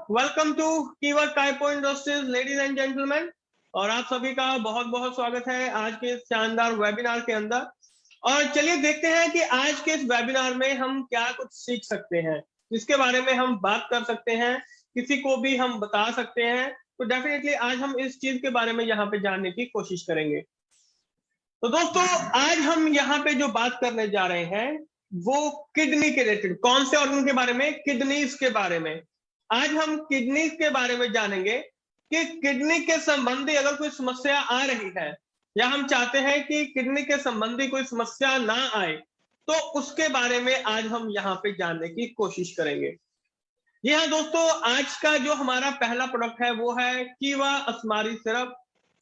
Welcome to keyword typo industries ladies and gentleman. और आप सभी का बहुत बहुत स्वागत है आज के इस शानदार वेबिनार के अंदर। और चलिए देखते हैं कि आज के इस वेबिनार में हम क्या कुछ सीख सकते हैं, जिसके बारे में हम बात कर सकते हैं, किसी को भी हम बता सकते हैं। तो डेफिनेटली आज हम इस चीज के बारे में यहाँ पे जानने की कोशिश करेंगे। तो दोस्तों, आज हम यहाँ पे जो बात करने जा रहे हैं वो किडनी के रिलेटेड, कौन से ऑर्गन के बारे में, किडनीज के बारे में। आज हम किडनीज के बारे में जानेंगे कि किडनी के संबंधी अगर कोई समस्या आ रही है या हम चाहते हैं कि किडनी के संबंधी कोई समस्या ना आए, तो उसके बारे में आज हम यहाँ पे जानने की कोशिश करेंगे। जी हाँ दोस्तों, आज का जो हमारा पहला प्रोडक्ट है वो है कीवा अस्मारी syrup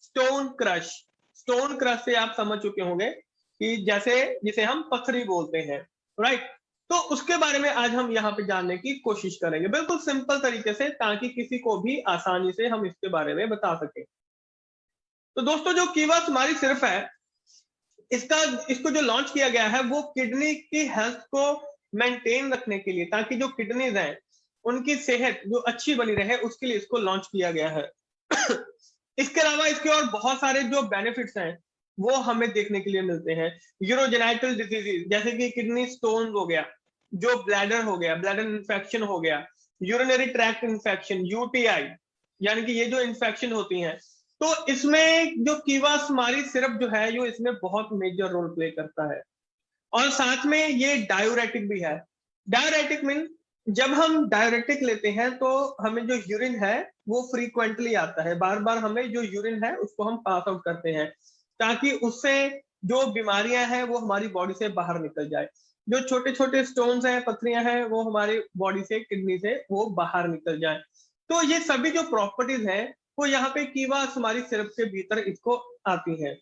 stone crush. Stone crush से आप समझ चुके होंगे कि जैसे जिसे हम पथरी बोलते हैं, राइट। तो उसके बारे में आज हम यहाँ पे जानने की कोशिश करेंगे, बिल्कुल सिंपल तरीके से, ताकि किसी को भी आसानी से हम इसके बारे में बता सके। तो दोस्तों, जो कीवा अस्मारी सिरप है, इसको जो लॉन्च किया गया है वो किडनी की हेल्थ को मेंटेन रखने के लिए, ताकि जो किडनीज हैं उनकी सेहत जो अच्छी बनी रहे, उसके लिए इसको लॉन्च किया गया है। इसके अलावा इसके और बहुत सारे जो बेनिफिट्स हैं वो हमें देखने के लिए मिलते हैं। यूरोजेनाइटल डिजीजेज जैसे कि किडनी स्टोन हो गया, जो ब्लैडर हो गया, ब्लैडर इन्फेक्शन हो गया, यूरिनरी ट्रैक्ट इन्फेक्शन, यूटीआई, यानी कि ये जो इन्फेक्शन होती हैं, तो इसमें जो कीवा अस्मारी सिरप जो है ये इसमें बहुत मेजर रोल प्ले करता है। और साथ में ये डायूरेटिक भी है। डायूरेटिक मीन जब हम डायूरेटिक लेते हैं तो हमें जो यूरिन है वो फ्रीक्वेंटली आता है, बार बार हमें जो यूरिन है उसको हम पास आउट करते हैं, ताकि उससे जो बीमारियां हैं वो हमारी बॉडी से बाहर निकल जाए। जो छोटे छोटे स्टोन्स हैं, पथरियां हैं, वो हमारी बॉडी से, किडनी से वो बाहर निकल जाए। तो ये सभी जो प्रॉपर्टीज हैं वो यहाँ पे कीवा अस्मारी सिरप के भीतर इसको आती है,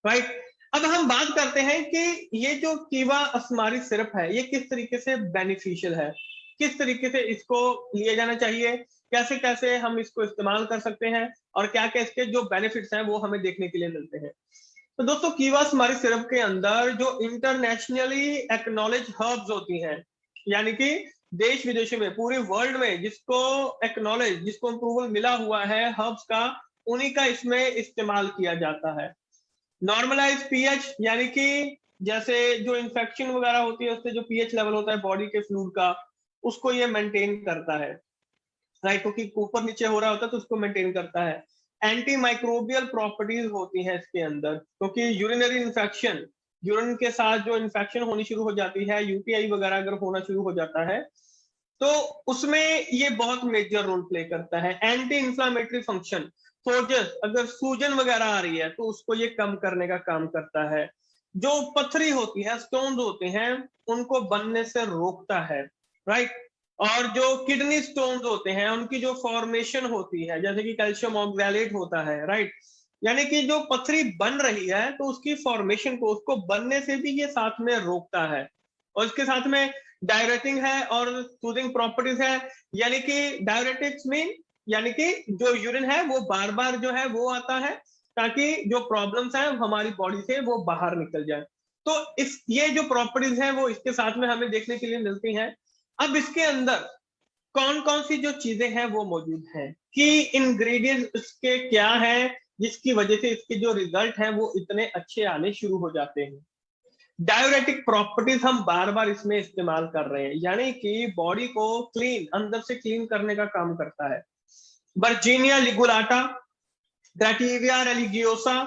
राइट। अब हम बात करते हैं कि ये जो कीवा अस्मारी सिरप है ये किस तरीके से बेनिफिशियल है, किस तरीके से इसको लिया जाना चाहिए, कैसे कैसे हम इसको इस्तेमाल कर सकते हैं, और क्या क्या इसके जो बेनिफिट्स हैं वो हमें देखने के लिए मिलते हैं। तो दोस्तों, कीवा अस्मारी सिरप के अंदर जो इंटरनेशनली एक्नॉलेज हर्ब्स होती हैं, यानी कि देश विदेशों में, पूरे वर्ल्ड में जिसको एक्नॉलेज, जिसको अप्रूवल मिला हुआ है हर्ब्स का, उन्हीं का इसमें इस्तेमाल किया जाता है। नॉर्मलाइज पीएच, यानी कि जैसे जो इन्फेक्शन वगैरह होती है उससे जो पीएच लेवल होता है बॉडी के फ्लूइड का, उसको ये मेंटेन करता है, राइट, क्योंकि ऊपर नीचे हो रहा होता है तो उसको मेंटेन करता है। एंटी माइक्रोबियल प्रॉपर्टीज होती हैं इसके अंदर, क्योंकि यूरिनरी इन्फेक्शन, यूरिन के साथ जो इन्फेक्शन होनी शुरू हो जाती है, यूटीआई वगैरह अगर होना शुरू हो जाता है, तो उसमें ये बहुत मेजर रोल प्ले करता है। एंटी इंफ्लामेटरी फंक्शन, सोजस, अगर सूजन वगैरह आ रही है तो उसको ये कम करने का काम करता है। जो पथरी होती है, स्टोन्स होते हैं, उनको बनने से रोकता है, राइट। और जो किडनी स्टोन्स होते हैं उनकी जो फॉर्मेशन होती है, जैसे कि कैल्शियम ऑक्सैलेट होता है, राइट, यानी कि जो पथरी बन रही है तो उसकी फॉर्मेशन को, उसको बनने से भी ये साथ में रोकता है। और इसके साथ में डायरेटिंग है और सूदिंग प्रॉपर्टीज है, यानी कि डायरेटिक्स मीन, यानी कि जो यूरिन है वो बार बार जो है वो आता है, ताकि जो प्रॉब्लम्स हैं हमारी बॉडी से वो बाहर निकल जाए। तो इस ये जो प्रॉपर्टीज हैं वो इसके साथ में हमें देखने के लिए मिलती हैं। अब इसके अंदर कौन कौन सी जो चीजें हैं वो मौजूद हैं, कि इंग्रेडिएंट्स इसके क्या हैं, जिसकी वजह से इसके जो रिजल्ट हैं वो इतने अच्छे आने शुरू हो जाते हैं। डायूरेटिक प्रॉपर्टीज हम बार बार इसमें इस्तेमाल कर रहे हैं, यानी कि बॉडी को क्लीन, अंदर से क्लीन करने का काम करता है। Bergenia ligulata, Crataeva religiosa,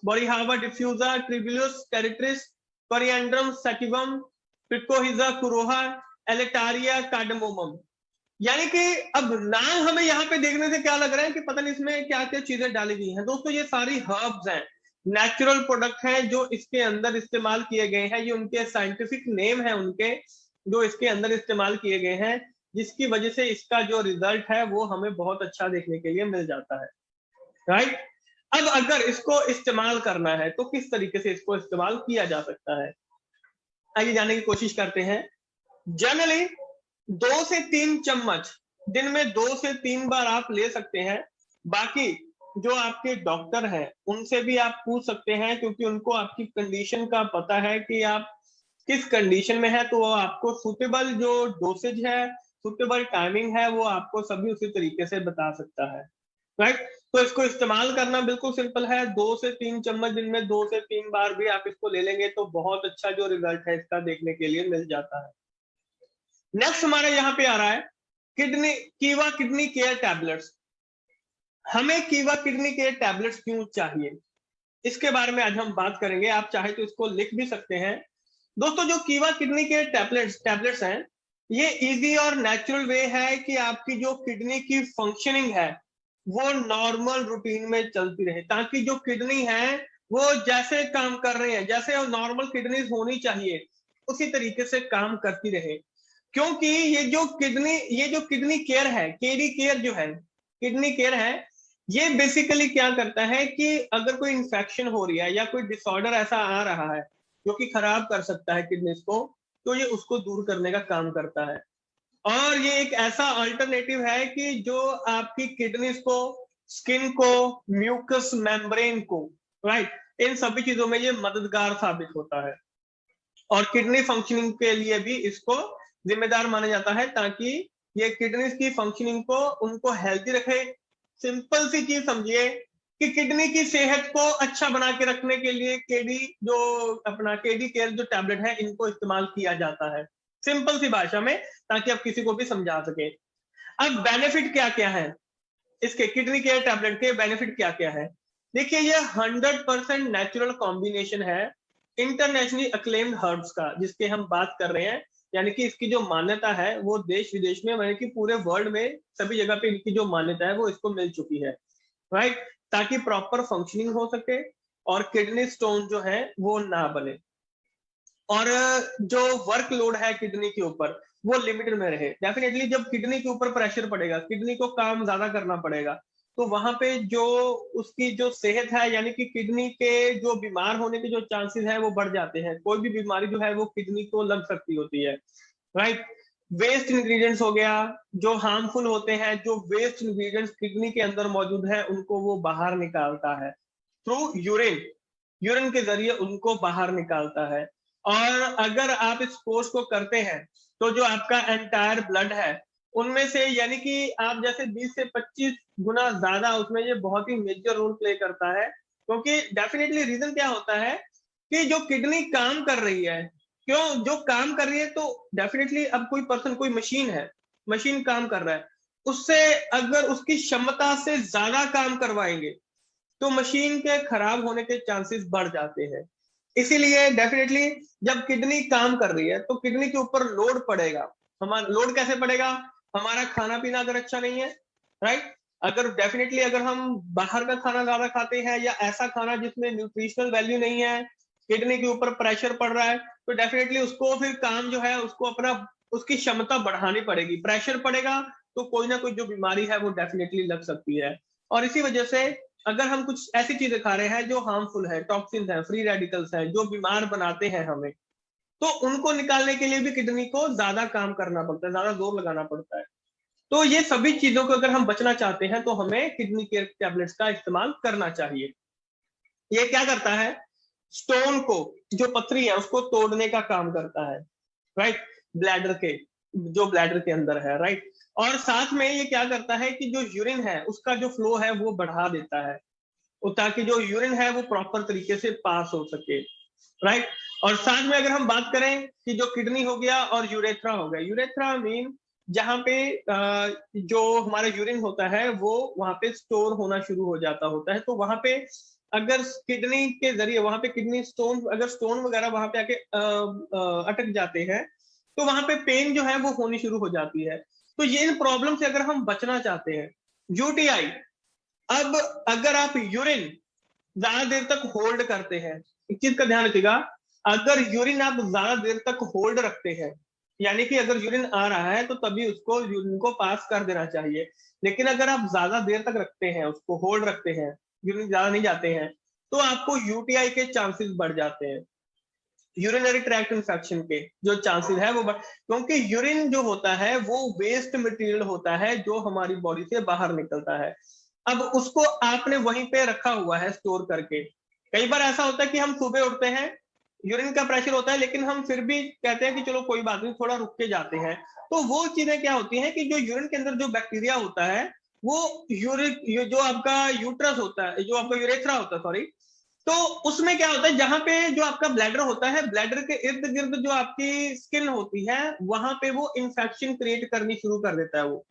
Boerhavia diffusa, Tribulus terrestris, Coriandrum sativum, Picrorhiza kurroa, Elettaria cardamomum. यानी कि अब नाम हमें यहाँ पे देखने से क्या लग रहा है कि पता नहीं इसमें क्या क्या चीजें डाली गई हैं। दोस्तों, ये सारी हर्ब्स हैं, नेचुरल प्रोडक्ट हैं जो इसके अंदर इस्तेमाल किए गए हैं। ये उनके साइंटिफिक नेम है उनके, जो इसके अंदर इस्तेमाल किए गए हैं, जिसकी वजह से इसका जो रिजल्ट है वो हमें बहुत अच्छा देखने के लिए मिल जाता है, राइट। अब अगर इसको इस्तेमाल करना है तो किस तरीके से इसको इस्तेमाल किया जा सकता है, आइए जानने की कोशिश करते हैं। जनरली 2 से 3 चम्मच दिन में 2 से 3 बार आप ले सकते हैं। बाकी जो आपके डॉक्टर हैं उनसे भी आप पूछ सकते हैं, क्योंकि उनको आपकी कंडीशन का पता है कि आप किस कंडीशन में है, तो वो आपको सुटेबल जो डोसेज है, सुटेबल टाइमिंग है वो आपको सभी उसी तरीके से बता सकता है, राइट। तो इसको इस्तेमाल करना बिल्कुल सिंपल है, 2 से 3 चम्मच दिन में 2 से 3 बार भी आप इसको ले लेंगे तो बहुत अच्छा जो रिजल्ट है इसका देखने के लिए मिल जाता है। नेक्स्ट हमारा यहाँ पे आ रहा है कीवा किडनी केयर टैबलेट्स। हमें कीवा किडनी केयर टैबलेट्स क्यों चाहिए, इसके बारे में आज हम बात करेंगे। आप चाहे तो इसको लिख भी सकते हैं। दोस्तों, जो कीवा किडनी केयर टैबलेट्स हैं, ये इजी और नेचुरल वे है कि आपकी जो किडनी की फंक्शनिंग है वो नॉर्मल रूटीन में चलती रहे, ताकि जो किडनी है वो जैसे काम कर रहे हैं, जैसे नॉर्मल किडनीज होनी चाहिए उसी तरीके से काम करती रहे। क्योंकि ये जो किडनी केयर है, केडी केयर जो है, किडनी केयर है, ये बेसिकली क्या करता है कि अगर कोई इंफेक्शन हो रही है या कोई डिसऑर्डर ऐसा आ रहा है जो कि खराब कर सकता है किडनीज को, तो ये उसको दूर करने का काम करता है। और ये एक ऐसा अल्टरनेटिव है कि जो आपकी किडनीज को, स्किन को, म्यूकस मेम्ब्रेन को, राइट, इन सभी चीजों में ये मददगार साबित होता है। और किडनी फंक्शनिंग के लिए भी इसको जिम्मेदार माना जाता है, ताकि ये किडनीज की फंक्शनिंग को उनको हेल्थी रखे। सिंपल सी चीज समझिए कि किडनी की सेहत को अच्छा बना के रखने के लिए केडी केयर जो टैबलेट है इनको इस्तेमाल किया जाता है, सिंपल सी भाषा में, ताकि आप किसी को भी समझा सके। अब बेनिफिट क्या क्या है इसके, किडनी केयर टैबलेट के बेनिफिट क्या क्या है? देखिए, ये 100% नेचुरल कॉम्बिनेशन है इंटरनेशनली अक्लेम्ड हर्ब्स का, जिसके हम बात कर रहे हैं। यानी कि इसकी जो मान्यता है वो देश विदेश में, यानी कि पूरे वर्ल्ड में सभी जगह पे इनकी जो मान्यता है वो इसको मिल चुकी है, राइट, ताकि प्रॉपर फंक्शनिंग हो सके और किडनी स्टोन जो है वो ना बने, और जो वर्कलोड है किडनी के ऊपर वो लिमिटेड में रहे। डेफिनेटली जब किडनी के ऊपर प्रेशर पड़ेगा, किडनी को काम ज्यादा करना पड़ेगा, तो वहां पे जो उसकी जो सेहत है, यानी कि किडनी के जो बीमार होने के जो चांसेस है वो बढ़ जाते हैं। कोई भी बीमारी जो है वो किडनी को लग सकती होती है, राइट। वेस्ट इंग्रेडिएंट्स हो गया जो हार्मफुल होते हैं, जो वेस्ट इंग्रेडिएंट्स किडनी के अंदर मौजूद है उनको वो बाहर निकालता है थ्रू यूरिन के जरिए उनको बाहर निकालता है। और अगर आप इस कोर्स को करते हैं तो जो आपका एंटायर ब्लड है उनमें से, यानी कि आप जैसे 20 से 25 गुना ज्यादा, उसमें ये बहुत ही मेजर रोल प्ले करता है। क्योंकि डेफिनेटली रीजन क्या होता है कि जो किडनी काम कर रही है, क्यों जो काम कर रही है, तो डेफिनेटली अब कोई पर्सन, कोई मशीन है, मशीन काम कर रहा है, उससे अगर उसकी क्षमता से ज्यादा काम करवाएंगे तो मशीन के खराब होने के चांसेस बढ़ जाते हैं। इसीलिए डेफिनेटली जब किडनी काम कर रही है तो किडनी के ऊपर लोड पड़ेगा। हमारा लोड कैसे पड़ेगा? हमारा खाना पीना अगर अच्छा नहीं है, राइट, अगर डेफिनेटली अगर हम बाहर का खाना ज्यादा खाते हैं या ऐसा खाना जिसमें न्यूट्रिशनल वैल्यू नहीं है, किडनी के ऊपर प्रेशर पड़ रहा है, तो डेफिनेटली उसको फिर काम जो है उसको अपना उसकी क्षमता बढ़ानी पड़ेगी। प्रेशर पड़ेगा तो कोई ना कोई जो बीमारी है वो डेफिनेटली लग सकती है। और इसी वजह से अगर हम कुछ ऐसी चीजें खा रहे हैं जो हार्मफुल है, टॉक्सिन्स है, फ्री रेडिकल्स है, जो बीमार बनाते हैं हमें, तो उनको निकालने के लिए भी किडनी को ज्यादा काम करना पड़ता है, ज्यादा जोर लगाना पड़ता है। तो ये सभी चीजों को अगर हम बचना चाहते हैं तो हमें किडनी केयर टैबलेट्स का इस्तेमाल करना चाहिए। ये क्या करता है? स्टोन को, जो पथरी है उसको तोड़ने का काम करता है, राइट, ब्लैडर के अंदर है, राइट। और साथ में ये क्या करता है कि जो यूरिन है उसका जो फ्लो है वो बढ़ा देता है, ताकि जो यूरिन है वो प्रॉपर तरीके से पास हो सके, राइट। और साथ में अगर हम बात करें कि जो किडनी हो गया और यूरेथ्रा हो गया, यूरेथ्रा मीन जहां पे जो हमारा यूरिन होता है वो वहां पे स्टोर होना शुरू हो जाता होता है, तो वहां पे अगर किडनी के जरिए वहां पे किडनी स्टोन, अगर स्टोन वगैरह वहां पे आके अटक जाते हैं तो वहां पे पेन जो है वो होनी शुरू हो जाती है। तो ये इन प्रॉब्लम से अगर हम बचना चाहते हैं, यूटीआई, अब अगर आप यूरिन ज्यादा देर तक होल्ड करते हैं, एक चीज का ध्यान रखिएगा, अगर यूरिन आप ज्यादा देर तक होल्ड रखते हैं, यानी कि अगर यूरिन आ रहा है तो तभी उसको यूरिन को पास कर देना चाहिए। लेकिन अगर आप ज्यादा देर तक रखते हैं, उसको होल्ड रखते हैं, यूरिन ज्यादा नहीं जाते हैं, तो आपको यूटीआई के चांसेस बढ़ जाते हैं, यूरिनरी ट्रैक्ट इन्फेक्शन के जो चांसेस है वो क्योंकि यूरिन जो होता है वो वेस्ट मटेरियल होता है जो हमारी बॉडी से बाहर निकलता है। अब उसको आपने वहीं पे रखा हुआ है स्टोर करके। कई बार ऐसा होता है कि हम सुबह उठते हैं, यूरिन का प्रेशर होता है, लेकिन हम फिर भी कहते हैं कि चलो कोई बात नहीं, थोड़ा रुक के जाते हैं। तो वो चीजें क्या होती हैं कि जो यूरिन के अंदर जो बैक्टीरिया होता है वो यूरिन जो आपका यूट्रस होता है, जो आपका यूरेथ्रा होता है, सॉरी, तो उसमें क्या होता है, जहां पे जो आपका ब्लैडर होता है, ब्लैडर के इर्द गिर्द जो आपकी स्किन होती है वहां पे वो इंफेक्शन क्रिएट करनी शुरू कर देता है वो।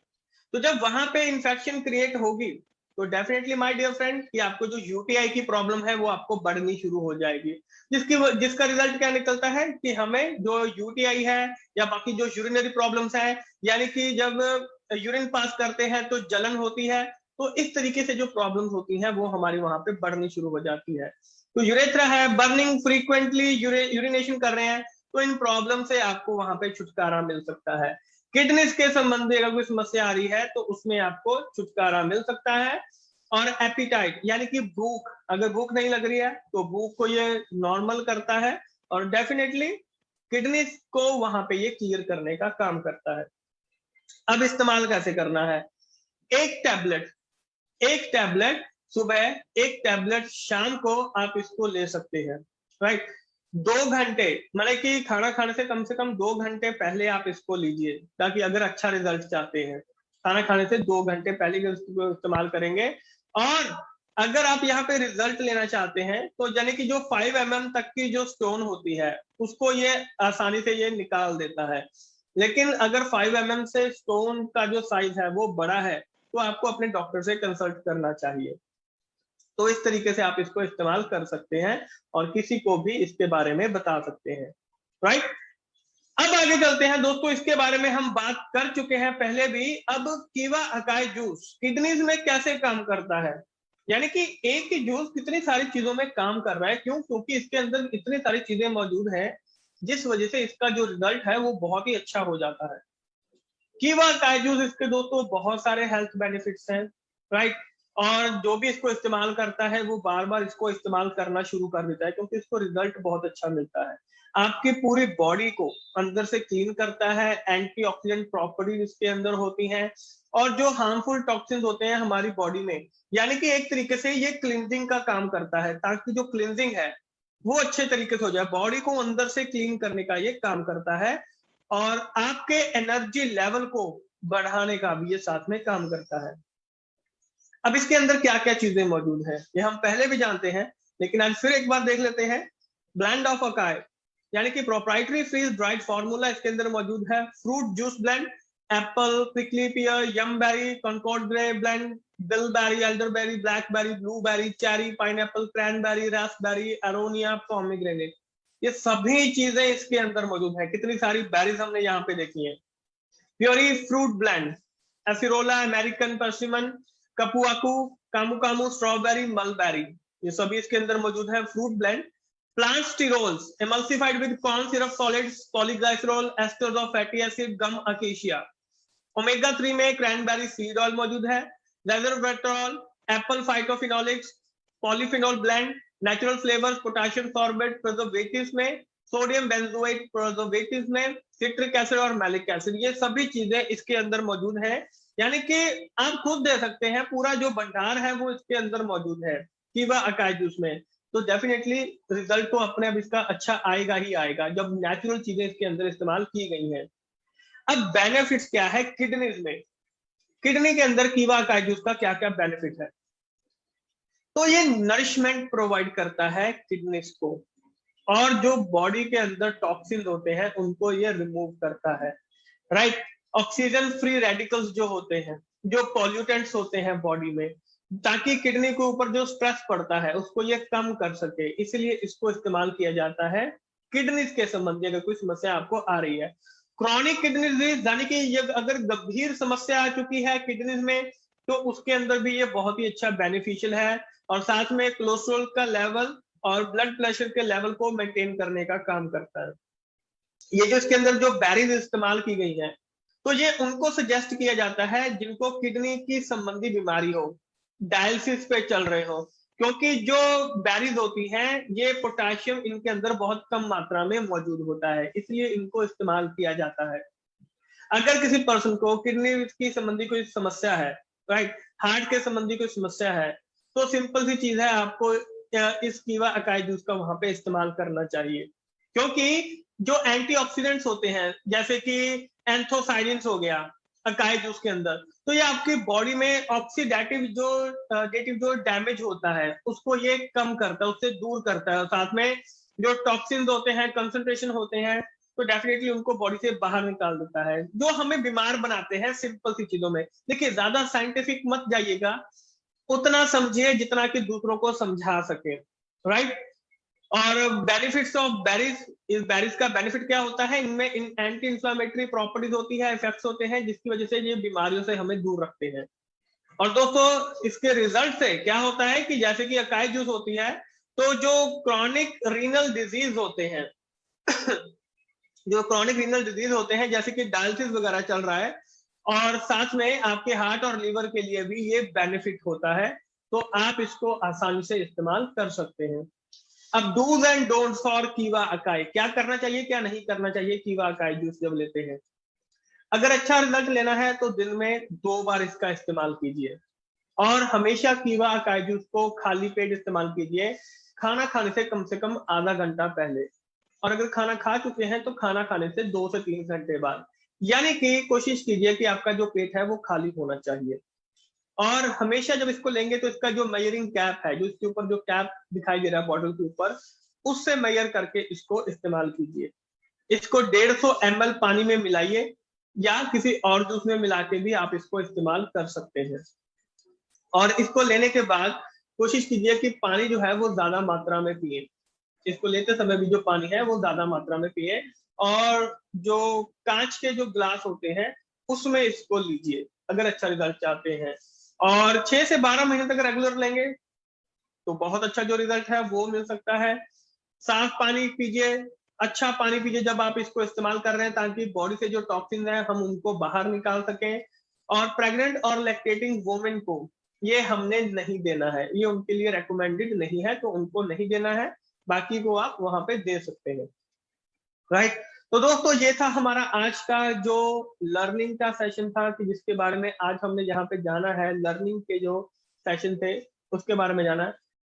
तो जब वहां पे इंफेक्शन क्रिएट होगी तो डेफिनेटली माय डियर फ्रेंड कि आपको जो यूटीआई की प्रॉब्लम है वो आपको बढ़नी शुरू हो जाएगी, जिसका रिजल्ट क्या निकलता है कि हमें जो यूटीआई है या बाकी जो यूरिनरी प्रॉब्लम्स है, यानी कि जब यूरिन पास करते हैं तो जलन होती है, तो इस तरीके से जो प्रॉब्लम्स होती हैं वो हमारी वहां पे बढ़नी शुरू हो जाती है। तो यूरेथ्रा है, बर्निंग, फ्रीक्वेंटली यूरिनेशन कर रहे हैं, तो इन प्रॉब्लम से आपको वहां पे छुटकारा मिल सकता है। किडनीज के संबंधी अगर कोई समस्या आ रही है तो उसमें आपको छुटकारा मिल सकता है। और एपिटाइट यानी कि भूख, अगर भूख नहीं लग रही है तो भूख को ये नॉर्मल करता है, और डेफिनेटली किडनीज को वहां पे ये क्लियर करने का काम करता है। अब इस्तेमाल कैसे करना है? एक टैबलेट, एक टैबलेट सुबह, एक टैबलेट शाम को आप इसको ले सकते हैं, राइट। 2 घंटे, मतलब कि खाना खाने से कम 2 घंटे पहले आप इसको लीजिए, ताकि अगर अच्छा रिजल्ट चाहते हैं खाना खाने से 2 घंटे पहले इसको इस्तेमाल करेंगे। और अगर आप यहाँ पे रिजल्ट लेना चाहते हैं तो यानी कि जो 5 mm तक की जो स्टोन होती है उसको ये आसानी से ये निकाल देता है, लेकिन अगर 5 mm से स्टोन का जो साइज है वो बड़ा है तो आपको अपने डॉक्टर से कंसल्ट करना चाहिए। तो इस तरीके से आप इसको इस्तेमाल कर सकते हैं और किसी को भी इसके बारे में बता सकते हैं, राइट। अब आगे चलते हैं दोस्तों, इसके बारे में हम बात कर चुके हैं पहले भी। अब कीवा अकाई जूस किडनीज में कैसे काम करता है, यानी कि एक ही जूस कितनी सारी चीजों में काम कर रहा है, क्यों? क्योंकि इसके अंदर इतनी सारी चीजें मौजूद हैं जिस वजह से इसका जो रिजल्ट है वो बहुत ही अच्छा हो जाता है। कीवा अकाई जूस, इसके दोस्तों बहुत सारे हेल्थ बेनिफिट्स हैं, राइट। और जो भी इसको इस्तेमाल करता है वो बार बार इसको इस्तेमाल करना शुरू कर देता है, क्योंकि इसको रिजल्ट बहुत अच्छा मिलता है। आपकी पूरी बॉडी को अंदर से क्लीन करता है, एंटीऑक्सीडेंट प्रॉपर्टीज इसके अंदर होती हैं, और जो हार्मफुल टॉक्सिन्स होते हैं हमारी बॉडी में, यानी कि एक तरीके से ये क्लींजिंग का काम करता है, ताकि जो क्लींजिंग है वो अच्छे तरीके से हो जाए, बॉडी को अंदर से क्लीन करने का ये काम करता है। और आपके एनर्जी लेवल को बढ़ाने का भी ये साथ में काम करता है। अब इसके अंदर क्या क्या चीजें मौजूद हैं ये हम पहले भी जानते हैं, लेकिन आज फिर एक बार देख लेते हैं। ब्लेंड ऑफ अकाई, यानी कि प्रोप्राइटरी फ्रीज ड्राइड फार्मूला इसके अंदर मौजूद है। Fruit juice blend, apple, prickly pear, yumberry, Concord grape blend, bilberry, elderberry, blackberry, blueberry, cherry, pineapple, cranberry, raspberry, aronia, pomegranate, ये सभी चीजें इसके अंदर मौजूद है। कितनी सारी बेरीज हमने यहाँ पे देखी है। Puree fruit blend, acerola, American persimmon, cupuacu, camu camu, strawberry, mulberry, ये सभी इसके अंदर मौजूद है। Fruit blend, plant sterols emulsified with corn syrup solids, polyglycerol, esters of fatty acid, gum acacia. Omega 3 में क्रैनबेरी सीड ऑयल मौजूद है। Resveratrol, apple phytophenolics, polyphenol blend, natural flavours, potassium sorbate preservatives में, सोडियम बेंजोएट प्रिजर्वेटिव्स में, citric acid और malic acid, ये सभी चीजें इसके अंदर मौजूद है। यानी कि आप खुद दे सकते हैं, पूरा जो भंडार है वो इसके अंदर मौजूद है कीवा अकाई जूस में। तो डेफिनेटली रिजल्ट तो अपने अब इसका अच्छा आएगा ही आएगा जब नेचुरल चीजें इसके अंदर इस्तेमाल की गई हैं। अब बेनिफिट्स क्या है किडनीज में, किडनी के अंदर कीवा अकाई जूस का क्या क्या बेनिफिट है? तो ये नरिशमेंट प्रोवाइड करता है किडनीज को, और जो बॉडी के अंदर टॉक्सिन होते हैं उनको ये रिमूव करता है, राइट। ऑक्सीजन फ्री रेडिकल्स जो होते हैं, जो पॉल्यूटेंट्स होते हैं बॉडी में, ताकि किडनी के ऊपर जो स्ट्रेस पड़ता है उसको ये कम कर सके, इसलिए इसको इस्तेमाल किया जाता है किडनीज के संबंधी अगर कोई समस्या आपको आ रही है। क्रॉनिक किडनी डिजीज, यानी कि ये अगर गंभीर समस्या आ चुकी है किडनीज में तो उसके अंदर भी ये बहुत ही अच्छा बेनिफिशियल है, और साथ में कोलेस्ट्रॉल का लेवल और ब्लड प्रेशर के लेवल को मेंटेन करने का काम करता है। ये जो इसके अंदर जो बेरीज इस्तेमाल की गई हैं तो ये उनको सजेस्ट किया जाता है जिनको किडनी की संबंधी बीमारी हो, डायलिसिस पे चल रहे हो, क्योंकि जो बेरीज होती हैं ये पोटेशियम इनके अंदर बहुत कम मात्रा में मौजूद होता है, इसलिए इनको इस्तेमाल किया जाता है। अगर किसी पर्सन को किडनी की संबंधी कोई समस्या है, राइट, हार्ट के संबंधी कोई समस्या है, तो सिंपल सी चीज है, आपको इस कीवा अकाई जूस का वहां पे इस्तेमाल करना चाहिए। क्योंकि जो एंटीऑक्सीडेंट्स होते हैं जैसे कि एंथोसाइनिन्स हो गया अकाई जूस के अंदर, तो ये आपकी बॉडी में ऑक्सीडेटिव जो डैमेज होता है उसको ये कम करता है, उससे दूर करता है। साथ में जो टॉक्सिन्स होते हैं, कंसंट्रेशन होते हैं, तो डेफिनेटली उनको बॉडी से बाहर निकाल देता है, जो हमें बीमार बनाते हैं सिंपल सी चीजों में। देखिए ज्यादा साइंटिफिक मत जाइएगा, उतना समझिए जितना कि दूसरों को समझा सके, राइट। और बेनिफिट्स ऑफ बेरीज, इस बेरीज का बेनिफिट क्या होता है, इनमें एंटी इंफ्लेमेटरी प्रॉपर्टीज होती है, इफेक्ट्स होते हैं, जिसकी वजह से ये बीमारियों से हमें दूर रखते हैं। और दोस्तों इसके रिजल्ट से क्या होता है कि जैसे कि अकाई जूस होती है, तो जो क्रॉनिक रीनल डिजीज होते हैं जो क्रॉनिक रीनल डिजीज होते हैं जैसे कि डायलिसिस वगैरह चल रहा है, और साथ में आपके हार्ट और लीवर के लिए भी ये बेनिफिट होता है, तो आप इसको आसानी से इस्तेमाल कर सकते हैं। अब डूज एंड डोंट्स फॉर कीवा अकाई, क्या करना चाहिए क्या नहीं करना चाहिए कीवा अकाई जूस जब लेते हैं। अगर अच्छा रिजल्ट लेना है तो दिन में 2 बार इसका इस्तेमाल कीजिए, और हमेशा कीवा अकाई जूस को खाली पेट इस्तेमाल कीजिए, खाना खाने से कम आधा घंटा पहले, और अगर खाना खा चुके हैं तो खाना खाने से 2 से 3 घंटे बाद। यानी कि कोशिश कीजिए कि आपका जो पेट है वो खाली होना चाहिए। और हमेशा जब इसको लेंगे तो इसका जो मेजरिंग कैप है, जो इसके ऊपर जो कैप दिखाई दे रहा है बॉटल के ऊपर, उससे मेजर करके इसको इस्तेमाल कीजिए। इसको 150 ml पानी में मिलाइए, या किसी और जूस में मिला के भी आप इसको इस्तेमाल कर सकते हैं। और इसको लेने के बाद कोशिश कीजिए कि पानी जो है वो ज्यादा मात्रा में पिए, इसको लेते समय भी जो पानी है वो ज्यादा मात्रा में पिए, और जो कांच के जो ग्लास होते हैं उसमें इसको लीजिए अगर अच्छा रिजल्ट चाहते हैं। और 6 से 12 महीने तक रेगुलर लेंगे तो बहुत अच्छा जो रिजल्ट है वो मिल सकता है। साफ पानी पीजिए, अच्छा पानी पीजिए जब आप इसको इस्तेमाल कर रहे हैं, ताकि बॉडी से जो टॉक्सिन है हम उनको बाहर निकाल सकें। और प्रेग्नेंट और लैक्टेटिंग वुमेन को ये हमने नहीं देना है, ये उनके लिए रेकमेंडेड नहीं है, तो उनको नहीं देना है, बाकी को आप वहां पे दे सकते हैं, राइट। तो दोस्तों ये था हमारा आज का जो लर्निंग का सेशन था, कि जिसके बारे में आज हमने यहाँ पे जाना है, लर्निंग के जो सेशन थे उसके बारे में जाना है।